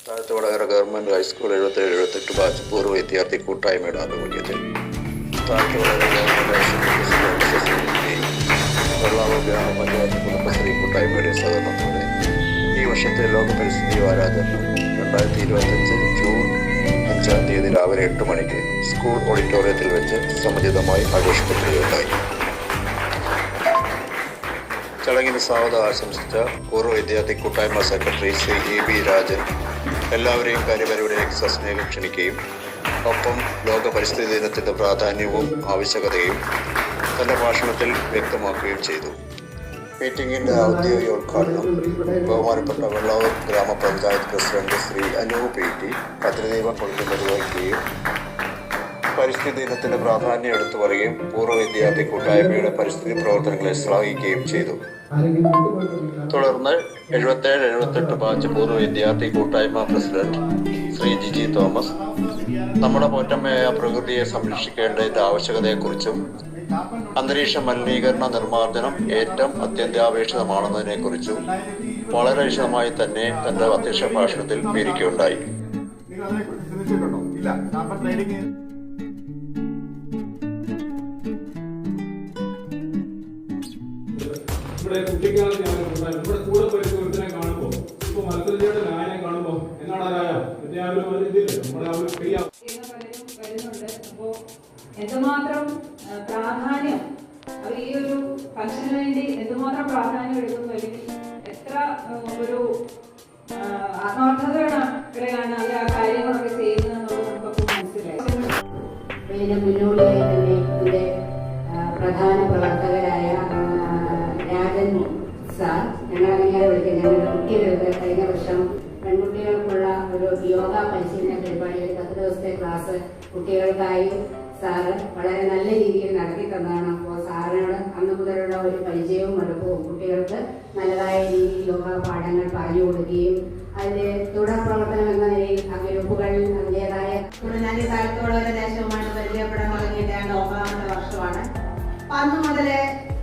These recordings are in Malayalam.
താഴത്തുവടകര ഗവൺമെൻറ് ഹൈസ്കൂൾ 77-78 ബാച്ച് പൂർവ്വ വിദ്യാർത്ഥി കൂട്ടായ്മയുടെ ആഭിമുഖ്യത്തിൽ താഴത്തുവടകര ഗവൺമെൻറ് ഹൈസ്കൂൾ വെള്ളാവൂർ ഗ്രാമപഞ്ചായത്ത് കുടുംബശ്രീ കൂട്ടായ്മയുടെ സഹകരണത്തോടെ ഈ വർഷത്തെ ലോക പരിസ്ഥിതി വാരാചരണം 2025 ജൂൺ 5-ാം തീയതി രാവിലെ 8 മണിക്ക് സ്കൂൾ ഓഡിറ്റോറിയത്തിൽ വെച്ച് സമുചിതമായി ആഘോഷിക്കപ്പെടുകയുണ്ടായി. ചടങ്ങിന് സ്വാഗതം ആശംസിച്ച പൂർവ്വ വിദ്യാർത്ഥി കൂട്ടായ്മ സെക്രട്ടറി ശ്രീ EB രാജൻ എല്ലാവരെയും കാര്യപരിപാടിയിലേക്ക് സസ്നേഹം ക്ഷണിക്കുകയും ഒപ്പം ലോക പരിസ്ഥിതി ദിനത്തിൻ്റെ പ്രാധാന്യവും ആവശ്യകതയും തൻ്റെ ഭാഷണത്തിൽ വ്യക്തമാക്കുകയും ചെയ്തു. മീറ്റിംഗിൻ്റെ ഔദ്യോഗിക ഉദ്ഘാടനം ബഹുമാനപ്പെട്ട വെള്ളാവൂർ ഗ്രാമപഞ്ചായത്ത് പ്രസിഡന്റ് ശ്രീ അനൂപ് PT ഭദ്രദീപം കൊണ്ട് നിർവഹിക്കുകയും പരിസ്ഥിതി ദിനത്തിൻ്റെ പ്രാധാന്യം എടുത്തു പറയുകയും പൂർവ്വ വിദ്യാർത്ഥി കൂട്ടായ്മയുടെ പരിസ്ഥിതി പ്രവർത്തനങ്ങളെ ശ്ലാഘിക്കുകയും ചെയ്തു. തുടർന്ന് 77-78 ബാച്ച് പൂർവ്വ വിദ്യാർത്ഥി കൂട്ടായ്മ പ്രസിഡന്റ് ശ്രീ ജിജി തോമസ് നമ്മുടെ പോറ്റമ്മയായ പ്രകൃതിയെ സംരക്ഷിക്കേണ്ടതിൻ്റെ ആവശ്യകതയെക്കുറിച്ചും അന്തരീക്ഷ മലിനീകരണ നിർമ്മാർജ്ജനം ഏറ്റവും അത്യന്താപേക്ഷിതമാണെന്നതിനെക്കുറിച്ചും വളരെ വിശദമായി തന്നെ തൻ്റെ അധ്യക്ഷ ഭാഷണത്തിൽ വിവരിക്കുകയുണ്ടായി. ഇവിടെ കുട്ടിക്കാലത്ത് നമ്മുടെ കൂടെ പരിശോധന കാണുമ്പോൾ ഇപ്പൊ മത്സരയുടെ ലായനെ കാണുമ്പോൾ എന്നാണ് ആരായ വരുന്നുണ്ട്. അപ്പോ എന്തുമാത്രം പ്രാധാന്യം അവർ ഈ ഒരു ഫംഗ്ഷന് വേണ്ടി എന്തുമാത്രം പ്രാധാന്യം എടുക്കുന്നു, അല്ലെങ്കിൽ എത്ര ഒരു ആത്മാർത്ഥതയോടെയാണ് അവർ ആ കാര്യങ്ങളൊക്കെ ചെയ്യുന്നത് എന്നുള്ളത് നമുക്കൊക്കെ മനസ്സിലായി. മുന്നോടിയായി തന്നെ ഇതിന്റെ പ്രധാന പ്രവർത്തകരായ രാജൻ സാർ, ഞങ്ങളങ്ങനെ വിളിക്കുന്നത് ഞങ്ങളുടെ കുട്ടികൾക്ക് കഴിഞ്ഞ വർഷം പെൺകുട്ടികൾക്കുള്ള ഒരു യോഗ പരിശീലന പരിപാടി 10 ദിവസത്തെ ക്ലാസ് കുട്ടികൾക്കായി സാറ് വളരെ നല്ല രീതിയിൽ നടത്തി തന്നതാണ്. അപ്പോൾ സാറിനോട് അന്ന് മുതലുള്ള ഒരു പരിചയവും അടുപ്പവും കുട്ടികൾക്ക് നല്ലതായ രീതിയിൽ യോഗ പാഠങ്ങൾ പറഞ്ഞു കൊടുക്കുകയും അതിന്റെ തുടർ പ്രവർത്തനം എന്ന നിലയിൽ ആ ഗ്രൂപ്പുകൾ അതിൻ്റെതായ ഞാൻ ഈ കാലത്തോളം ദേശവുമായിട്ട് പരിചയപ്പെടാൻ തുടങ്ങിയിട്ട് 9ാമത്തെ വർഷമാണ്. അന്ന് മുതൽ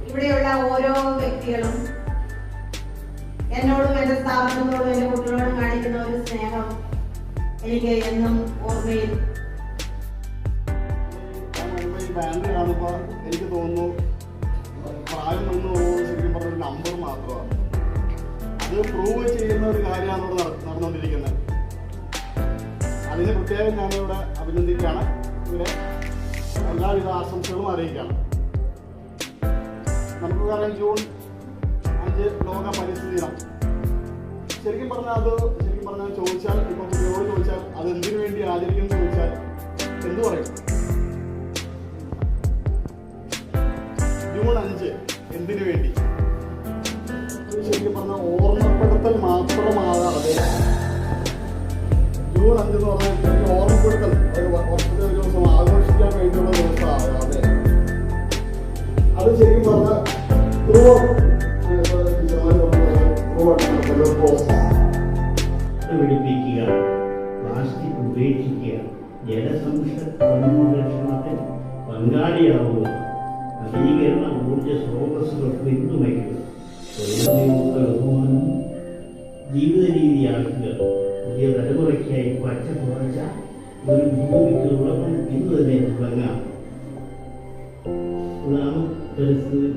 ഇവിടെയുള്ള ഓരോ വ്യക്തികളും എന്നോടും എൻ്റെ സ്ഥാപനത്തോടും എൻ്റെ കുട്ടികളോടും കാണിക്കുന്ന ഒരു സ്നേഹം എനിക്ക് എന്നും ഓർമ്മയിൽ. ബാൻഡ് കാണുമ്പോൾ എനിക്ക് തോന്നുന്നു പ്രായം ശരിക്കും പറഞ്ഞൊരു നമ്പർ മാത്രമാണ്. അത് പ്രൂവ് ചെയ്യുന്ന ഒരു കാര്യമാണ് ഇവിടെ നടന്നുകൊണ്ടിരിക്കുന്നത്. അതിന് പ്രത്യേകം ഞാനിവിടെ അഭിനന്ദിക്കുകയാണ്. ഇവരെ എല്ലാവിധ ആശംസകളും അറിയിക്കുകയാണ്. നമുക്ക് പറയാം ജൂൺ 5 ലോക പരിസ്ഥിതി ദിനം. ശരിക്കും പറഞ്ഞാൽ ചോദിച്ചാൽ ഇപ്പൊ കുട്ടികളോട് ചോദിച്ചാൽ അത് എന്തിനു വേണ്ടി ആചരിക്കുന്നു ചോദിച്ചാൽ എന്തു പറയും? ജൂൺ 5 എന്തിനു വേണ്ടി? ശരിക്കും പറഞ്ഞാൽ ഓർമ്മപ്പെടുത്തൽ മാത്രമാകാതെ ജൂൺ 5 എന്ന് പറഞ്ഞാൽ ഓർമ്മപ്പെടുത്തൽ ഒരു വർഷത്തെ ഒരു ദിവസം ആഘോഷിക്കാൻ വേണ്ടിയുള്ള ദിവസമാകാതെ അത് ശരിക്കും പറഞ്ഞാൽ പിടിപ്പിക്കുക, പ്ലാസ്റ്റിക് ഉപേക്ഷിക്കുക, ജലസംരക്ഷണത്തിൽ പങ്കാളിയാവുക, നവീകരണ ഊർജ സ്രോതസ്സുകൾ പിന്തുണയ്ക്കുക, ബഹുമാനം ജീവിത രീതിയാക്കുക, പുതിയ തലമുറയ്ക്കായി പച്ച കുറച്ച ഒരു ഭൂമിക്ക് ഉറപ്പ് ഇന്ന് തന്നെ തുടങ്ങാം. പരിസ്ഥിതി